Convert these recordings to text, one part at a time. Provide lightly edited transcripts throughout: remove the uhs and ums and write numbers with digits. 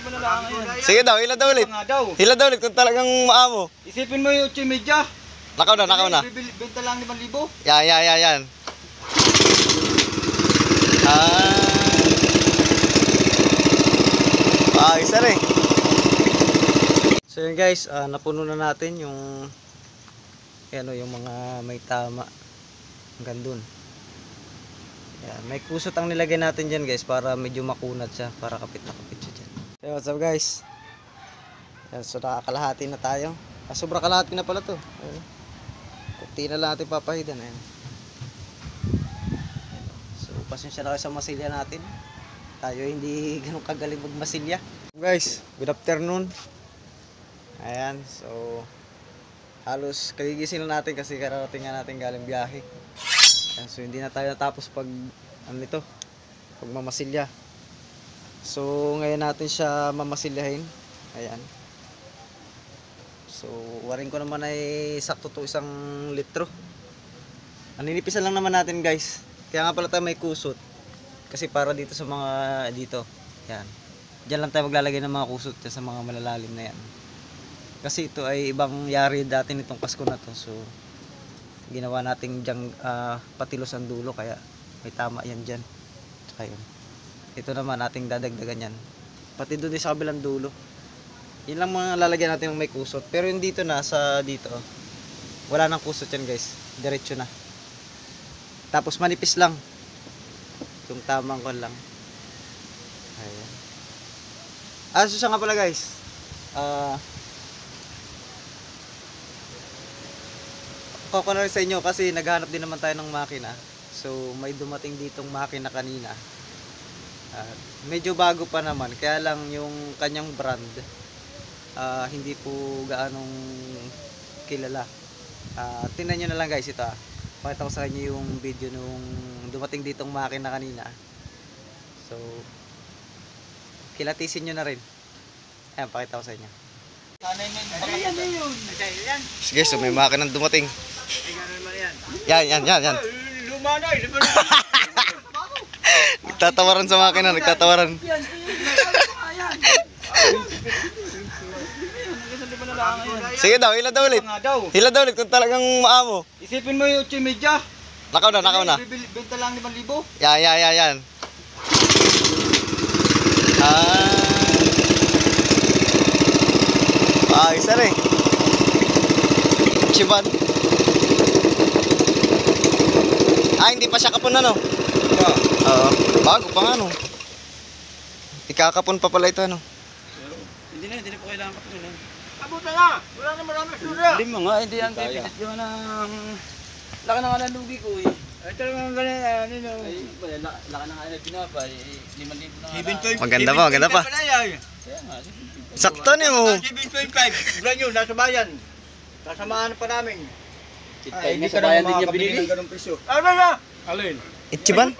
mo na lang yan. Sige daw, hila daw ulit. Hila daw ulit kung talagang maamo. Isipin mo yung 8.30. Nakaw na, nakaw na. Benta lang 5,000. Yan. Isa rin. So yun guys, napuno na natin yung yung mga may tama hanggang dun. Yan, may kusot ang nilagay natin dyan guys para medyo makunat siya, para kapit na kapit siya dyan. So what's up guys? Yan, so nakakalahati na tayo. Sobra kalahati na pala to. Ayan. Kunti na lang natin papahidan. Ayan. So pasensya na kayo sa masilya natin. Tayo hindi ganun kagaling magmasilya. Guys, good afternoon. Ayan, so halos kagigising na natin kasi kararating nga natin galing biyahe. Ayan, so hindi na tayo natapos pag pag mamasilya. So ngayon natin siya mamasilyahin. Ayan. So waring ko naman ay sakto to 1 litro. Aninipisan lang naman natin guys. Kaya nga pala tayo may kusot. Kasi para dito sa mga dito. Yan. Diyan lang tayo maglalagay ng mga kusot sa mga malalalim na yan. Kasi ito ay ibang yari dati nitong Pasko na to. So ginawa nating diyang patilos ang dulo kaya may tama yan dyan. Tsaka yun. Ito naman ating dadagdagan yan. Pati doon din sa kabilang dulo. Yun lang mga lalagyan natin ng may kusot. Pero yung dito na sa dito. Wala nang kusot yan guys. Diretso na. Tapos manipis lang. Yung tamang ko lang. Ayan. So siya nga pala guys. Ako na rin sa inyo kasi naghahanap din naman tayo ng makina. So may dumating ditong makina kanina. Medyo bago pa naman. Kaya lang yung kanyang brand hindi po gaanong kilala. Tingnan nyo na lang guys ito. Pakita ko sa inyo yung video nung dumating ditong makina kanina. So kilatisin nyo na rin. Ayan, pakita ko sa inyo. Sige, so may makinang dumating. Yan. Luma na. Nagtatawaran sa makina, nagtatawaran. Sige daw, hila daw ulit. Hila daw ulit kung talagang maamo. Isipin mo yung 8.30. Nakaw na. Benta lang 5,000. Yan. Isa rin. Chiban. Hindi pa siya kapon na no? Oo. Bago pa nga no. Ikakapon pa pala ito ano. Hindi na po kailangan kapunin. Abutan na! Wala na marami sura! Hindi mo nga, hindi yan pipinit yung laka na nga ng lugi ko eh. Ay talagang ganyan, laka na nga ng pinapay, 5,000 na nga. Maganda pa. Kaya nga, Sakto niyo mo. 7.5, brand new, nasa bayan. Sasamahan pa namin. Ay, hindi sa bayan din niya binili. Ano na? Alin? Ichiban?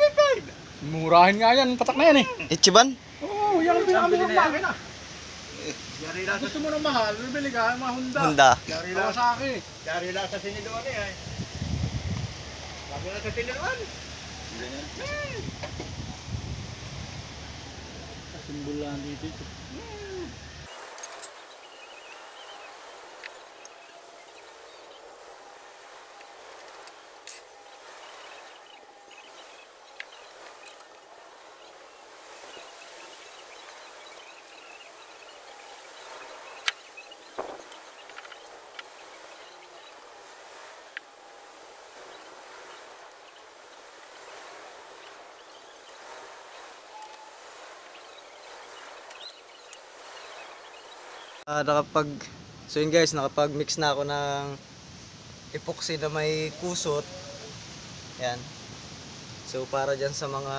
Murahin nga yan, patak na yan eh. Ichiban? Oo, yan ang pinamili ng makina. Yari lang Gusto mo ng mahal, bibili ka, mga Honda. Yari lang sa akin. Yari lang sa siniluan eh. Sabi lang sa siniluan. Simbulan dito. So yun guys, nakapag-mix na ako ng epoxy na may kusot. Yan. So para dyan sa mga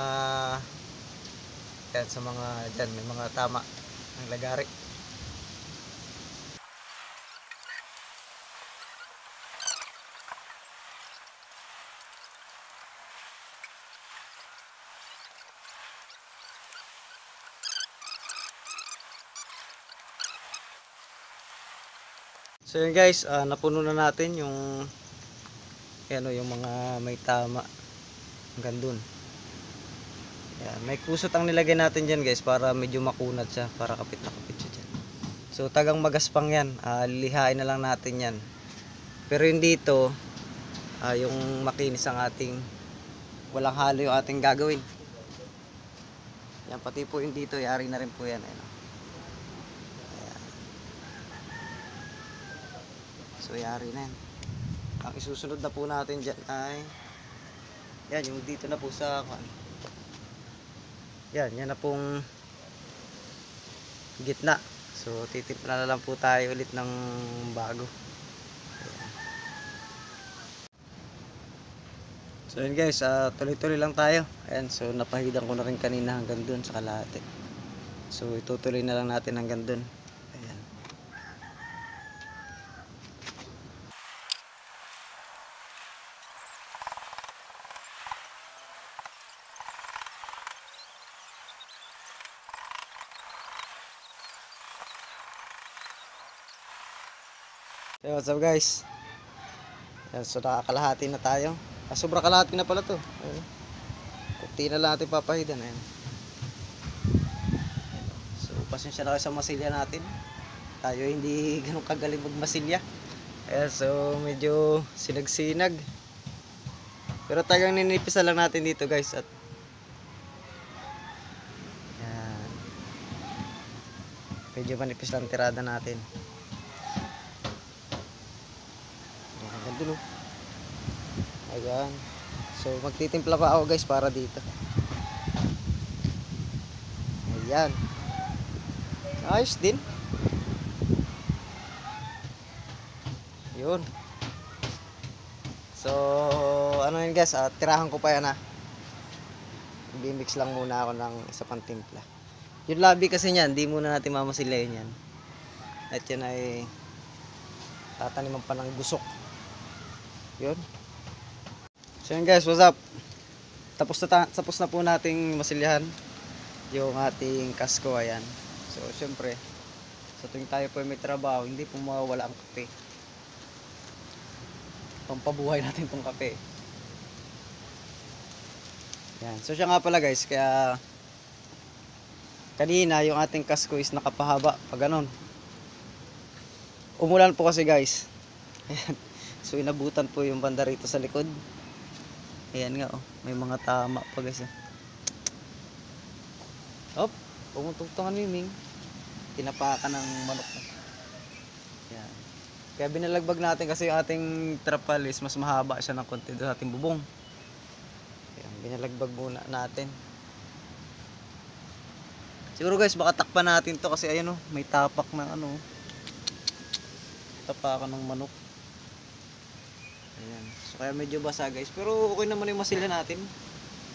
dyan, may mga tama ng lagari. So yun guys, napuno na natin yung yung mga may tama hanggang dun. Yan, may kusot ang nilagay natin dyan guys para medyo makunat siya, para kapit na kapit siya dyan. So tagang magaspang yan, lilihain na lang natin yan. Pero yung dito, yung makinis ang ating, walang halo yung ating gagawin. Yan, pati po yung dito, yari na rin po yan. Ayan. So yari na yan. Ang isusunod na po natin dyan ay yan, yung dito na po sa yan na pong gitna. So titimpla na lang po tayo ulit ng bago. Ayan. So yun guys, tuloy-tuloy lang tayo. Ayan, so napahidan ko na rin kanina hanggang dun sa kalahati. So itutuloy na lang natin hanggang dun. Ayan. So what's up guys? Ayan, so nakakalahati na tayo. Sobra kalahati na pala to. Ayan. Kunti na lang natin papahidan. Ayan. So pasensya na kayo sa masilya natin. Tayo hindi ganun kagaling magmasilya. Ayan, so medyo sinag-sinag. Pero tagang ninipisa lang natin dito guys. At ayan. Medyo manipis lang tirada natin. Dulo. Ayan. So magtitimpla pa ako guys para dito. Ayan. Ayos din. Yun. So ano yun guys, tirahan ko pa yan i-mix lang muna ako ng isa pang timpla. Yung labi kasi niyan, hindi muna natin mamasilayin yan. At yan ay tataniman pa ng gusok. Yun. So yun guys, what's up? Tapos na po nating masilyahan yung ating kasko. Ayan. So syempre, sa tuwing tayo po may trabaho, hindi po mawawala ang kape. Pampabuhay natin tong kape. Yan. So siya nga pala guys, kaya kanina yung ating kasko is nakapahaba pag ganon. Umulan po kasi guys. Ayan. So inabutan po yung banda rito sa likod. Ayan nga may mga tama pa guys. Hop, pumutugtong ang miming. Tinapakan ng manok. Ayan. Kaya binalagbag natin kasi yung ating trapal is mas mahaba siya ng konti doon sa ating bubong. Ayan, binalagbag muna natin. Siguro guys, baka takpan natin to kasi ayun may tapak na tapakan ng manok. Ayan. So kaya medyo basa guys. Pero okay naman yung masilya natin.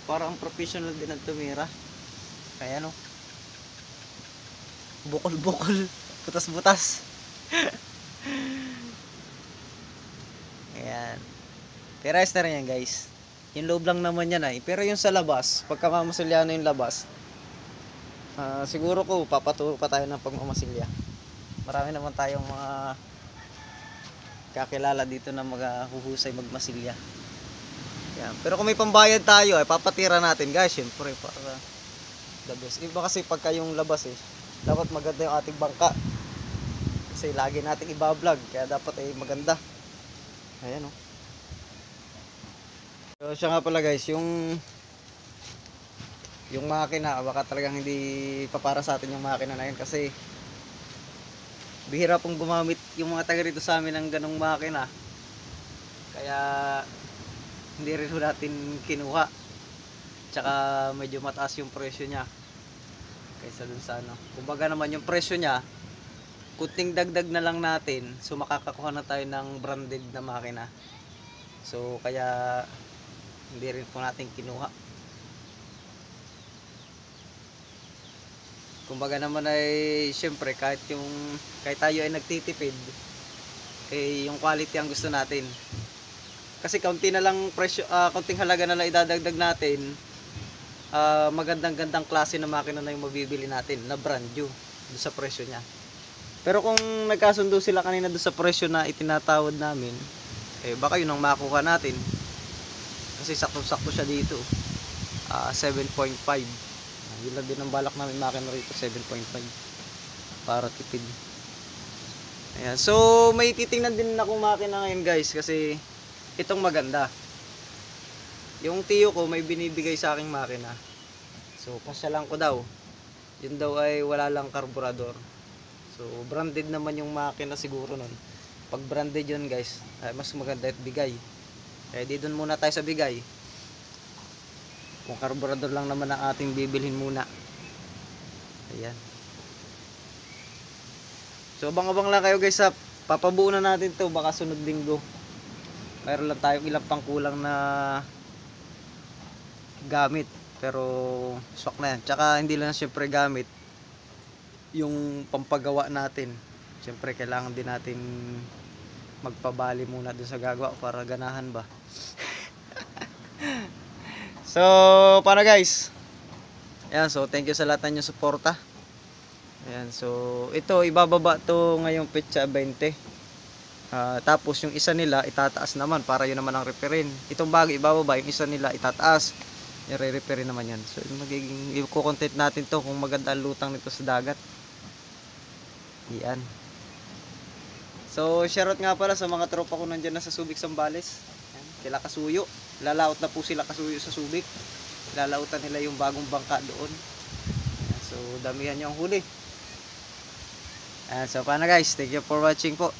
Parang professional din ang tumira. Kaya bukol-bukol. Butas-butas. Ayan. Pero ayos na rin yan guys. Yung loob lang naman yan Pero yung sa labas, pagka mamasilya na yung labas, siguro ko papaturo pa tayo ng pagmamasilya. Marami naman tayong mga kakilala dito na maghuhusay magmasilya. Yan. Pero kung may pambayad tayo, papatira natin guys, syempre para the best. Iba kasi pagka yung labas dapat maganda yung ating bangka. Kasi lagi nating iba-vlog, kaya dapat maganda. Ayan So siya nga pala guys, yung makina, baka talagang hindi pa para sa atin yung makina na yun kasi bihira pong gumamit yung mga taga rito sa amin ng ganong makina. Kaya hindi rin natin kinuha. Tsaka medyo mataas yung presyo niya kaysa dun sa Kumbaga naman yung presyo niya, kunting dagdag na lang natin, so makakakuha na tayo ng branded na makina. So kaya hindi rin po natin kinuha. Kumbaga naman ay syempre kahit tayo ay nagtitipid, yung quality ang gusto natin. Kasi kaunti na lang presyo, kaunting halaga na lang idadagdag natin, magandang klase na makina na yung mabibili natin na brand new doon sa presyo niya. Pero kung nagkasundo sila kanina doon sa presyo na itinatawad namin, baka yun ang makuha natin. Kasi sakto-sakto siya dito. 7.5. Yun lang din ang balak namin makina rito, 7.5 para tipid. Ayan. So may titingnan din akong makina ngayon guys, kasi itong maganda. Yung tiyo ko may binibigay sa aking makina, so pasyalan ko daw. Yun daw ay wala lang karburador. So branded naman yung makina siguro nun. Pag branded yun guys, ay mas maganda at bigay. Kaya di dun muna tayo sa bigay. Kung karburador lang naman ang ating bibilhin muna. Ayan. So abang-abang lang kayo guys, sa papabuo na natin to baka sunod linggo. Mayroon lang tayong ilang pang kulang na gamit, pero swak na yan. Tsaka hindi lang syempre gamit, yung pampagawa natin. Syempre kailangan din natin magpabali muna dun sa gagawa para ganahan ba. So para guys, ayan, so thank you sa lahat ng inyong suporta. Ayan, so ito ibababa to ngayong petsa 20. Tapos yung isa nila itataas naman para yun naman ang referin. Itong bagay ibababa, yung isa nila itataas, i-referin naman yan. So magiging i-content natin to kung maganda ang lutang nito sa dagat. Yan. So shoutout nga pala sa mga tropa ko nandyan na sa Subic Zambales. Ayan, kila Kasuyo. Lalaot na po sila Kasuyo sa Subic. Lalautan nila yung bagong bangka doon. Ayan, so damihan nyo ang huli. Ayan, so paano guys, thank you for watching po.